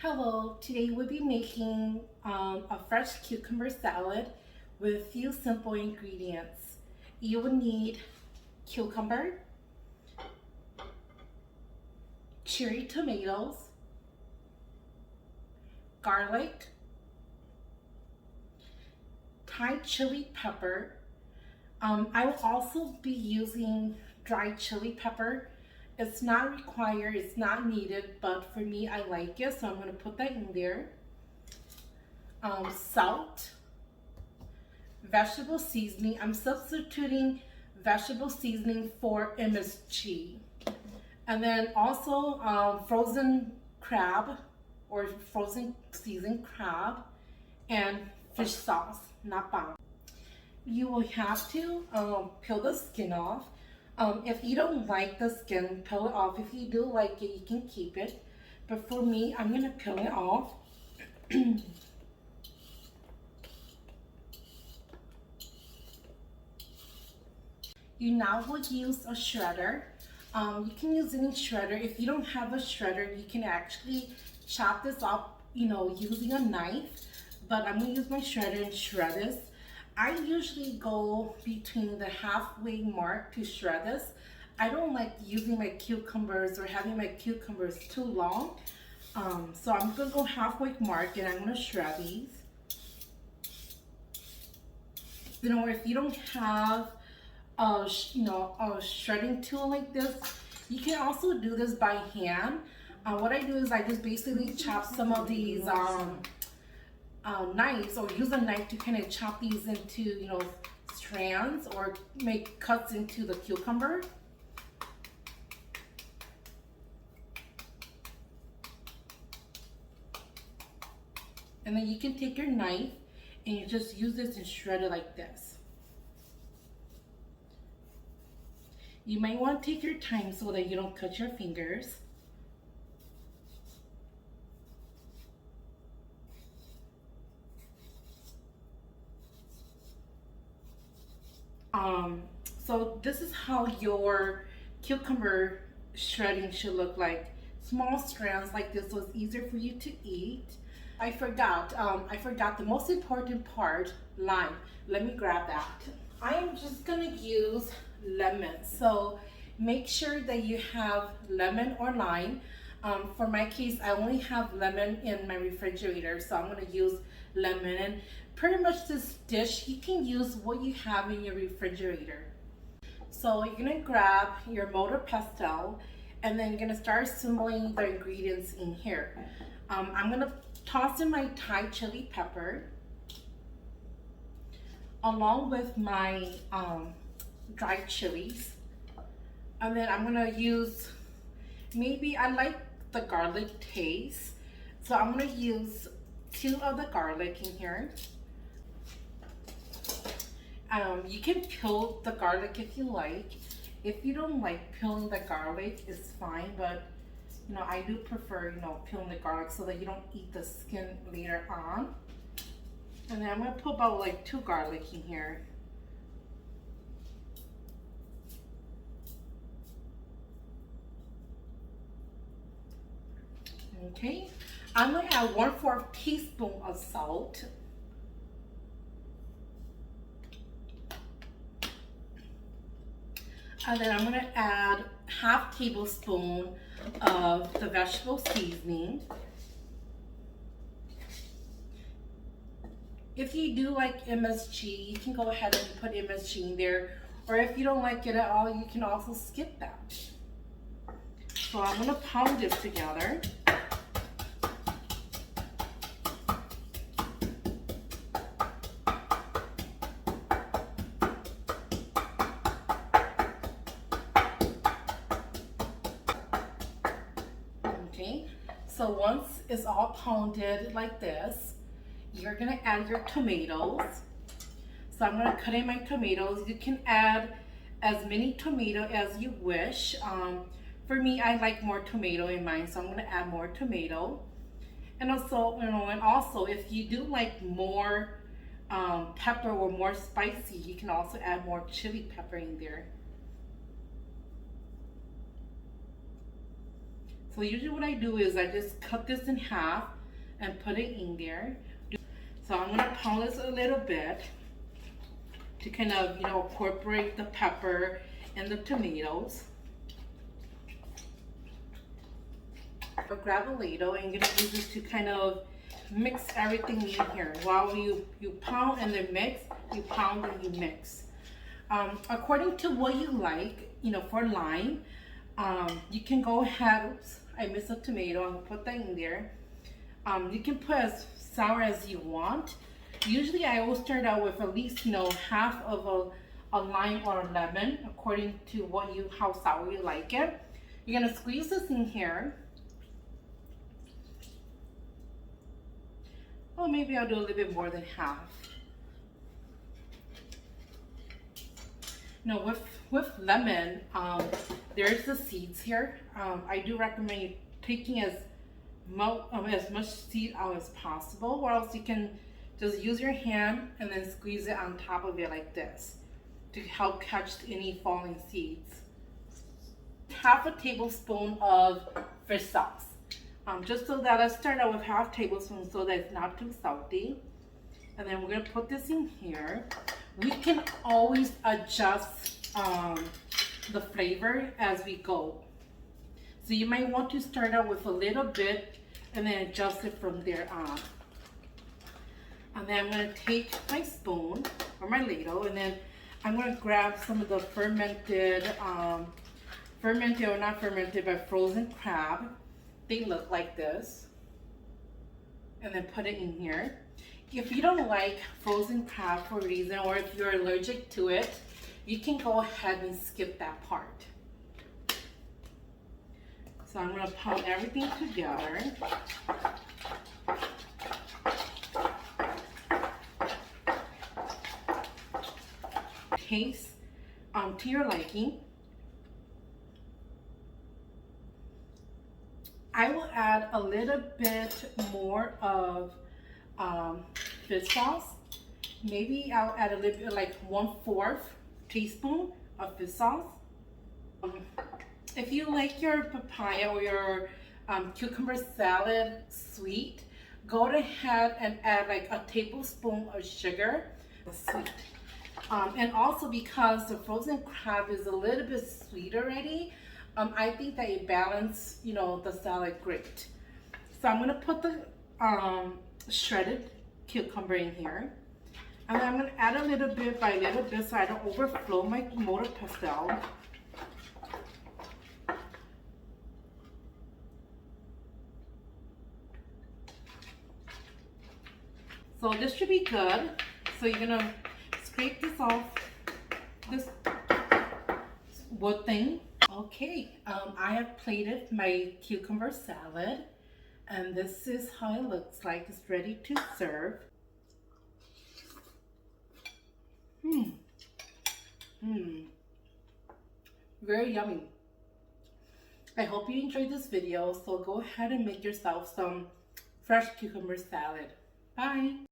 Hello, today we'll be making a fresh cucumber salad with a few simple ingredients. You will need cucumber, cherry tomatoes, garlic, Thai chili pepper. I will also be using dried chili pepper. It's not required, it's not needed, but for me, I like it, so I'm going to put that in there. Salt, vegetable seasoning. I'm substituting vegetable seasoning for MSG. And then also frozen crab or frozen seasoned crab and fish sauce, not bomb. You will have to peel the skin off. If you don't like the skin, peel it off. If you do like it, you can keep it. But for me, I'm going to peel it off. You now will use a shredder. You can use any shredder. If you don't have a shredder, you can actually chop this up, using a knife. But I'm going to use my shredder and shred this. I usually go between the halfway mark to shred this. I don't like using my cucumbers or having my cucumbers too long. So I'm going to go halfway mark and I'm going to shred these. If you don't have a shredding tool like this, you can also do this by hand. What I do is I just basically chop some of these knives, or use a knife to kind of chop these into strands or make cuts into the cucumber. And then you can take your knife and you just use this and shred it like this. You might want to take your time so that you don't cut your fingers. So this is how your cucumber shredding should look like. Small strands like this, so it's easier for you to eat. I forgot the most important part, lime. Let me grab that. I am just gonna use lemon. So make sure that you have lemon or lime. For my case, I only have lemon in my refrigerator, so I'm gonna use lemon. And pretty much this dish, you can use what you have in your refrigerator. So you're gonna grab your motar pestle and then you're gonna start assembling the ingredients in here. I'm gonna toss in my Thai chili pepper along with my dried chilies. And then I'm gonna use, maybe I like the garlic taste, so I'm gonna use 2 of the garlic in here. You can peel the garlic if you like. If you don't like peeling the garlic, it's fine, but I do prefer peeling the garlic so that you don't eat the skin later on. And then I'm gonna put about like 2 garlic in here. Okay, I'm gonna add 1/4 teaspoon of salt. And then I'm gonna add 1/2 tablespoon of the vegetable seasoning. If you do like MSG, you can go ahead and put MSG in there. Or if you don't like it at all, you can also skip that. So I'm gonna pound this together. Okay, so once it's all pounded like this, you're gonna add your tomatoes. So I'm gonna cut in my tomatoes. You can add as many tomato as you wish. For me, I like more tomato in mine, so I'm gonna add more tomato. And also, if you do like more pepper or more spicy, you can also add more chili pepper in there. So usually what I do is I just cut this in half and put it in there. So I'm gonna pound this a little bit to kind of, you know, incorporate the pepper and the tomatoes. I'll grab a ladle and I'm gonna use this to kind of mix everything in here. While you pound and then mix, you pound and you mix. According to what you like, you know, for lime, you can go ahead, oops, I missed a tomato, I'm gonna put that in there. You can put as sour as you want. Usually I always start out with at least, you know, half of a lime or a lemon, according to how sour you like it. You're gonna squeeze this in here. Oh, maybe I'll do a little bit more than half. Now with lemon, there's the seeds here. I do recommend you taking as much seed out as possible, or else you can just use your hand and then squeeze it on top of it like this to help catch any falling seeds. Half a tablespoon of fish sauce. Just so that, let's start out with half tablespoon so that it's not too salty. And then we're gonna put this in here. We can always adjust the flavor as we go. So you might want to start out with a little bit and then adjust it from there on. And then I'm gonna take my spoon or my ladle and then I'm gonna grab some of the fermented or not fermented, but frozen crab. They look like this. And then put it in here. If you don't like frozen crab for a reason, or if you're allergic to it, you can go ahead and skip that part. So I'm gonna pound everything together. Taste to your liking. I will add a little bit more of fish sauce. Maybe I'll add a little bit, like 1/4 teaspoon of fish sauce. If you like your papaya or your cucumber salad sweet, go ahead and add like a tablespoon of sugar. Sweet. And also because the frozen crab is a little bit sweet already, I think that it balances, you know, the salad great. So I'm gonna put the shredded cucumber in here. And then I'm gonna add a little bit by little bit so I don't overflow my motar pestle. So this should be good. So you're gonna scrape this off, this wood thing. Okay, I have plated my cucumber salad, and this is how it looks like. It's ready to serve. Very yummy. I hope you enjoyed this video, so go ahead and make yourself some fresh cucumber salad. Bye.